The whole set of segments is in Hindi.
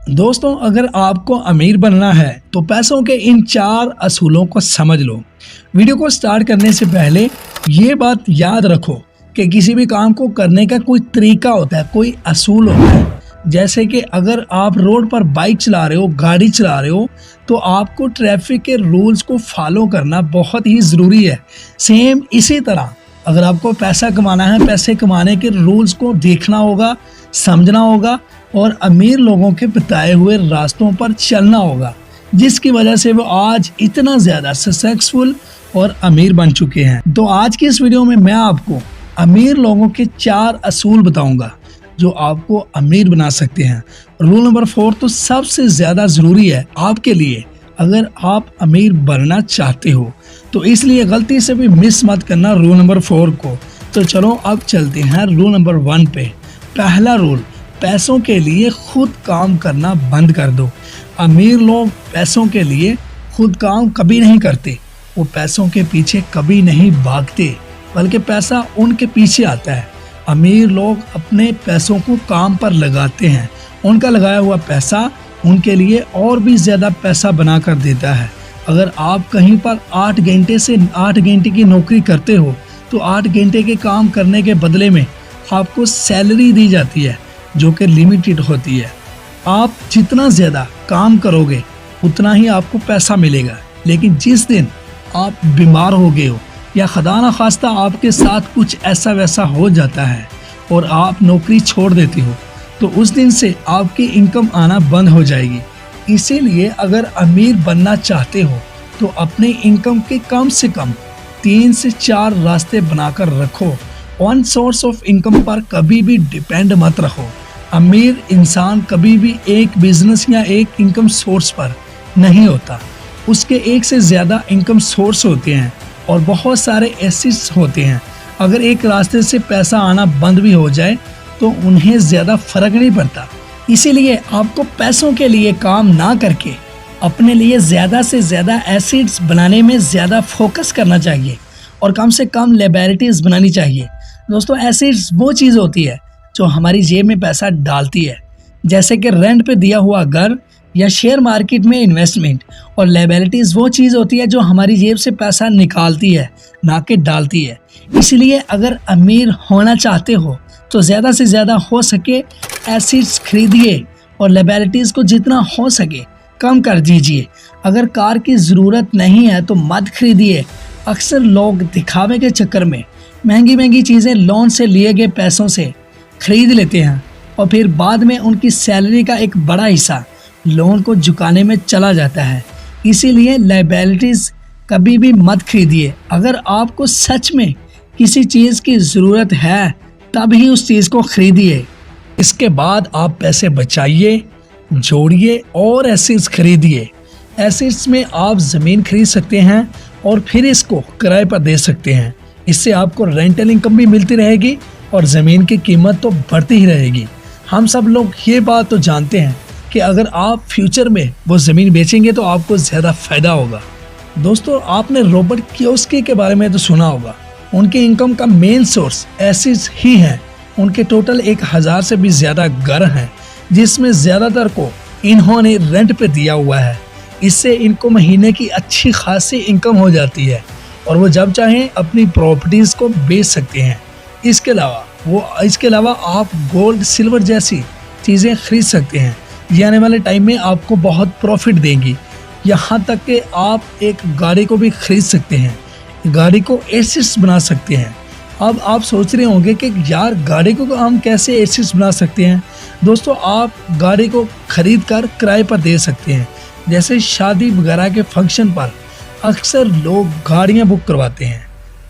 दोस्तों, अगर आपको अमीर बनना है तो पैसों के इन 4 असूलों को समझ लो। वीडियो को स्टार्ट करने से पहले ये बात याद रखो कि किसी भी काम को करने का कोई तरीका होता है, कोई असूल होता है। जैसे कि अगर आप रोड पर बाइक चला रहे हो, गाड़ी चला रहे हो, तो आपको ट्रैफिक के रूल्स को फॉलो करना बहुत ही ज़रूरी है। सेम इसी तरह अगर आपको पैसा कमाना है, पैसे कमाने के रूल्स को देखना होगा, समझना होगा और अमीर लोगों के बताए हुए रास्तों पर चलना होगा, जिसकी वजह से वो आज इतना ज़्यादा सक्सेसफुल और अमीर बन चुके हैं। तो आज की इस वीडियो में मैं आपको अमीर लोगों के 4 असूल बताऊंगा जो आपको अमीर बना सकते हैं। रूल नंबर 4 तो सबसे ज़्यादा ज़रूरी है आपके लिए अगर आप अमीर बनना चाहते हो, तो इसलिए गलती से भी मिस मत करना रूल नंबर 4 को। तो चलो अब चलते हैं रूल नंबर 1 पे। पहला रूल, पैसों के लिए खुद काम करना बंद कर दो। अमीर लोग पैसों के लिए खुद काम कभी नहीं करते, वो पैसों के पीछे कभी नहीं भागते, बल्कि पैसा उनके पीछे आता है। अमीर लोग अपने पैसों को काम पर लगाते हैं, उनका लगाया हुआ पैसा उनके लिए और भी ज़्यादा पैसा बना कर देता है। अगर आप कहीं पर 8 घंटे से 8 घंटे की नौकरी करते हो तो 8 घंटे के काम करने के बदले में आपको सैलरी दी जाती है जो कि लिमिटेड होती है। आप जितना ज़्यादा काम करोगे उतना ही आपको पैसा मिलेगा, लेकिन जिस दिन आप बीमार हो गए हो या खुदा न खास्ता आपके साथ कुछ ऐसा वैसा हो जाता है और आप नौकरी छोड़ देते हो, तो उस दिन से आपकी इनकम आना बंद हो जाएगी। इसीलिए अगर अमीर बनना चाहते हो तो अपनी इनकम के कम से कम 3 से 4 रास्ते बनाकर रखो। वन सोर्स ऑफ इनकम पर कभी भी डिपेंड मत रहो। अमीर इंसान कभी भी एक बिजनेस या एक इनकम सोर्स पर नहीं होता, उसके एक से ज़्यादा इनकम सोर्स होते हैं और बहुत सारे एसेट्स होते हैं। अगर एक रास्ते से पैसा आना बंद भी हो जाए तो उन्हें ज़्यादा फर्क नहीं पड़ता। इसीलिए आपको पैसों के लिए काम ना करके अपने लिए ज़्यादा से ज़्यादा एसेट्स बनाने में ज़्यादा फोकस करना चाहिए और कम से कम लायबिलिटीज़ बनानी चाहिए। दोस्तों, एसेट्स वो चीज़ होती है जो हमारी जेब में पैसा डालती है, जैसे कि रेंट पे दिया हुआ घर या शेयर मार्केट में इन्वेस्टमेंट। और लायबिलिटीज़ वो चीज़ होती है जो हमारी जेब से पैसा निकालती है, ना कि डालती है। इसलिए अगर अमीर होना चाहते हो तो ज़्यादा से ज़्यादा हो सके एसेट्स खरीदिए और लायबिलिटीज़ को जितना हो सके कम कर दीजिए। अगर कार की ज़रूरत नहीं है तो मत खरीदिए। अक्सर लोग दिखावे के चक्कर में महंगी महंगी चीज़ें लोन से लिए गए पैसों से खरीद लेते हैं और फिर बाद में उनकी सैलरी का एक बड़ा हिस्सा लोन को चुकाने में चला जाता है। इसीलिए लायबिलिटीज़ कभी भी मत खरीदिए। अगर आपको सच में किसी चीज़ की ज़रूरत है तभी उस चीज़ को खरीदिए। इसके बाद आप पैसे बचाइए, जोड़िए और एसेट्स खरीदिए। एसेट्स में आप ज़मीन खरीद सकते हैं और फिर इसको किराए पर दे सकते हैं। इससे आपको रेंटल इनकम भी मिलती रहेगी और ज़मीन की कीमत तो बढ़ती ही रहेगी। हम सब लोग ये बात तो जानते हैं कि अगर आप फ्यूचर में वो ज़मीन बेचेंगे तो आपको ज़्यादा फ़ायदा होगा। दोस्तों, आपने रॉबर्ट कियोसाकी के बारे में तो सुना होगा। उनके इनकम का मेन सोर्स एसेट्स ही हैं। उनके टोटल 1000 से भी ज़्यादा घर हैं, जिसमें ज़्यादातर को इन्होंने रेंट पे दिया हुआ है। इससे इनको महीने की अच्छी खासी इनकम हो जाती है और वो जब चाहें अपनी प्रॉपर्टीज़ को बेच सकते हैं। इसके अलावा आप गोल्ड, सिल्वर जैसी चीज़ें खरीद सकते हैं। ये आने वाले टाइम में आपको बहुत प्रॉफिट देंगी। यहाँ तक कि आप एक गाड़ी को भी खरीद सकते हैं, गाड़ी को एसेट्स बना सकते हैं। अब आप सोच रहे होंगे कि यार गाड़ी को हम कैसे एसेट्स बना सकते हैं। दोस्तों, आप गाड़ी को खरीद कर किराए पर दे सकते हैं। जैसे शादी वगैरह के फंक्शन पर अक्सर लोग गाड़ियाँ बुक करवाते हैं,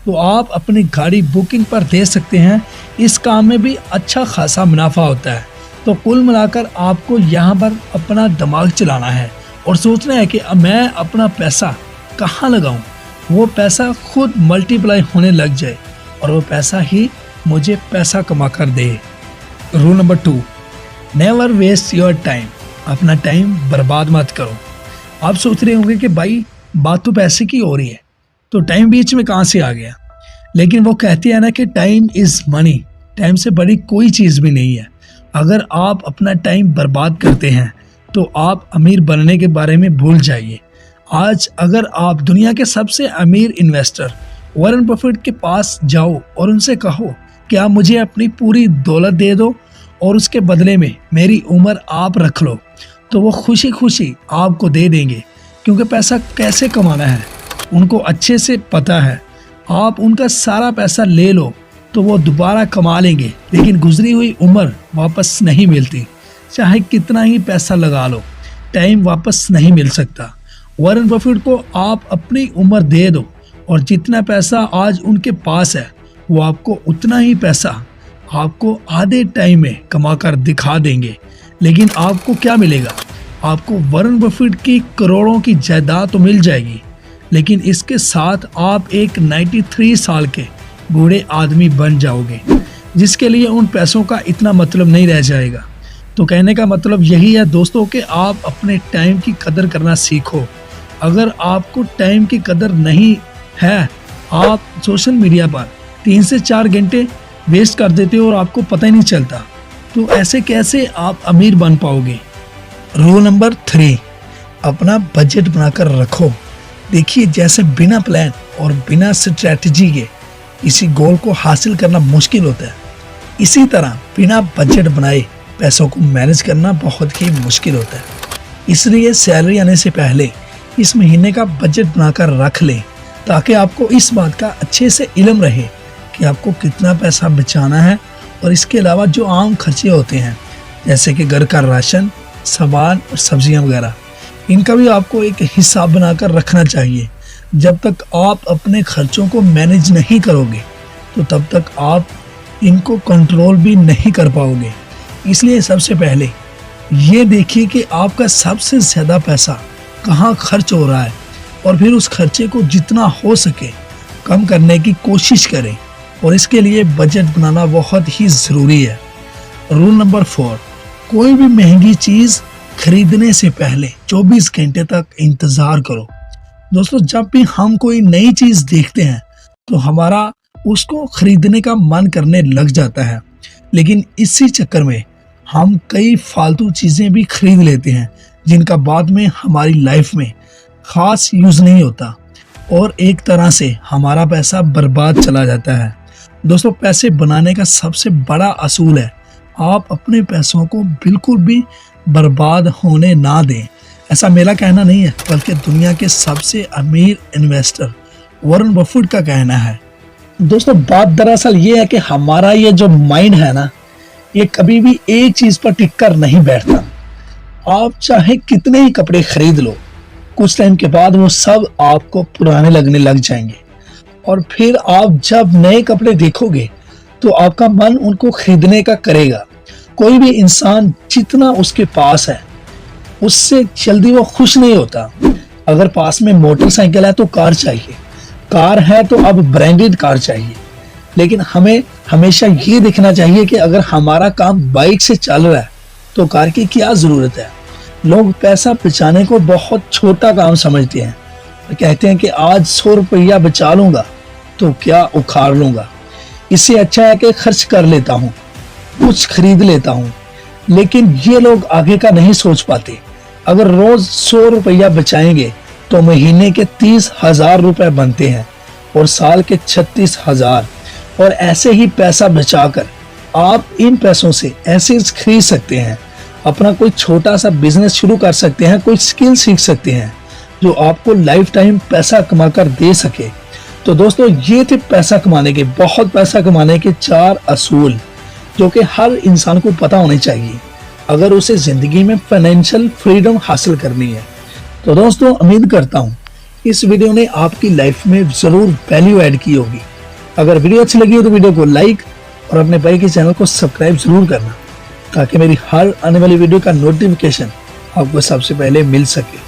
तो आप अपनी गाड़ी बुकिंग पर दे सकते हैं। इस काम में भी अच्छा खासा मुनाफा होता है। तो कुल मिलाकर आपको यहाँ पर अपना दिमाग चलाना है और सोचना है कि मैं अपना पैसा कहाँ लगाऊँ, वो पैसा खुद मल्टीप्लाई होने लग जाए और वो पैसा ही मुझे पैसा कमा कर दे। Rule number 2, never waste your time. अपना टाइम बर्बाद मत करो। आप सोच रहे होंगे कि भाई बात तो पैसे की हो रही है, तो टाइम बीच में कहाँ से आ गया। लेकिन वो कहती है ना कि टाइम इज़ मनी। टाइम से बड़ी कोई चीज़ भी नहीं है। अगर आप अपना टाइम बर्बाद करते हैं तो आप अमीर बनने के बारे में भूल जाइए। आज अगर आप दुनिया के सबसे अमीर इन्वेस्टर वॉरेन बफेट के पास जाओ और उनसे कहो कि आप मुझे अपनी पूरी दौलत दे दो और उसके बदले में मेरी उम्र आप रख लो, तो वो खुशी खुशी आपको दे देंगे, क्योंकि पैसा कैसे कमाना है उनको अच्छे से पता है। आप उनका सारा पैसा ले लो तो वो दोबारा कमा लेंगे, लेकिन गुजरी हुई उम्र वापस नहीं मिलती। चाहे कितना ही पैसा लगा लो, टाइम वापस नहीं मिल सकता। वॉरेन बफेट को आप अपनी उम्र दे दो और जितना पैसा आज उनके पास है वो आपको उतना ही पैसा आपको आधे टाइम में कमा कर दिखा देंगे। लेकिन आपको क्या मिलेगा? आपको वॉरेन बफेट की करोड़ों की जायदाद तो मिल जाएगी, लेकिन इसके साथ आप एक 93 साल के बूढ़े आदमी बन जाओगे, जिसके लिए उन पैसों का इतना मतलब नहीं रह जाएगा। तो कहने का मतलब यही है दोस्तों कि आप अपने टाइम की कदर करना सीखो। अगर आपको टाइम की कदर नहीं है, आप सोशल मीडिया पर 3 से 4 घंटे वेस्ट कर देते हो और आपको पता ही नहीं चलता, तो ऐसे कैसे आप अमीर बन पाओगे? रूल नंबर 3, अपना बजट बनाकर रखो। देखिए, जैसे बिना प्लान और बिना स्ट्रैटेजी के किसी गोल को हासिल करना मुश्किल होता है, इसी तरह बिना बजट बनाए पैसों को मैनेज करना बहुत ही मुश्किल होता है। इसलिए सैलरी आने से पहले इस महीने का बजट बनाकर रख लें, ताकि आपको इस बात का अच्छे से इल्म रहे कि आपको कितना पैसा बचाना है। और इसके अलावा जो आम खर्चे होते हैं, जैसे कि घर का राशन, सामान और सब्जियां वगैरह, इनका भी आपको एक हिसाब बनाकर रखना चाहिए। जब तक आप अपने खर्चों को मैनेज नहीं करोगे तो तब तक आप इनको कंट्रोल भी नहीं कर पाओगे। इसलिए सबसे पहले ये देखिए कि आपका सबसे ज़्यादा पैसा कहाँ खर्च हो रहा है और फिर उस खर्चे को जितना हो सके कम करने की कोशिश करें, और इसके लिए बजट बनाना बहुत ही ज़रूरी है। रूल नंबर 4, कोई भी महंगी चीज़ खरीदने से पहले 24 घंटे तक इंतज़ार करो। दोस्तों, जब भी हम कोई नई चीज़ देखते हैं तो हमारा उसको खरीदने का मन करने लग जाता है, लेकिन इसी चक्कर में हम कई फालतू चीज़ें भी खरीद लेते हैं जिनका बाद में हमारी लाइफ में ख़ास यूज़ नहीं होता और एक तरह से हमारा पैसा बर्बाद चला जाता है। दोस्तों, पैसे बनाने का सबसे बड़ा असूल है आप अपने पैसों को बिल्कुल भी बर्बाद होने ना दें। ऐसा मेरा कहना नहीं है, बल्कि दुनिया के सबसे अमीर इन्वेस्टर वॉरेन बफेट का कहना है। दोस्तों, बात दरअसल ये है कि हमारा ये जो माइंड है ना, ये कभी भी एक चीज़ पर टिक कर नहीं बैठता। आप चाहे कितने ही कपड़े खरीद लो, कुछ टाइम के बाद वो सब आपको पुराने लगने लग जाएंगे, और फिर आप जब नए कपड़े देखोगे तो आपका मन उनको खरीदने का करेगा। कोई भी इंसान जितना उसके पास है उससे जल्दी वो खुश नहीं होता। अगर पास में मोटरसाइकिल है तो कार चाहिए, कार है तो अब ब्रांडेड कार चाहिए। लेकिन हमें हमेशा ये देखना चाहिए कि अगर हमारा काम बाइक से चल रहा है तो कार की क्या ज़रूरत है। लोग पैसा बचाने को बहुत छोटा काम समझते हैं, कहते हैं कि आज 100 रुपया बचा लूँगा तो क्या उखाड़ लूँगा, इससे अच्छा है कि खर्च कर लेता हूँ, कुछ खरीद लेता हूँ। लेकिन ये लोग आगे का नहीं सोच पाते। अगर रोज़ 100 रुपया बचाएंगे तो महीने के 30,000 रुपये बनते हैं और साल के 36,000। और ऐसे ही पैसा बचाकर आप इन पैसों से ऐसे खरीद सकते हैं, अपना कोई छोटा सा बिजनेस शुरू कर सकते हैं, कोई स्किल सीख सकते हैं जो आपको लाइफ टाइम पैसा कमा कर दे सके। तो दोस्तों, ये थे पैसा कमाने के, बहुत पैसा कमाने के 4 असूल जो कि हर इंसान को पता होने चाहिए अगर उसे ज़िंदगी में फाइनेंशियल फ्रीडम हासिल करनी है। तो दोस्तों, उम्मीद करता हूँ इस वीडियो ने आपकी लाइफ में ज़रूर वैल्यू ऐड की होगी। अगर वीडियो अच्छी लगी हो तो वीडियो को लाइक और अपने भाई के चैनल को सब्सक्राइब ज़रूर करना, ताकि मेरी हर आने वाली वीडियो का नोटिफिकेशन आपको सबसे पहले मिल सके।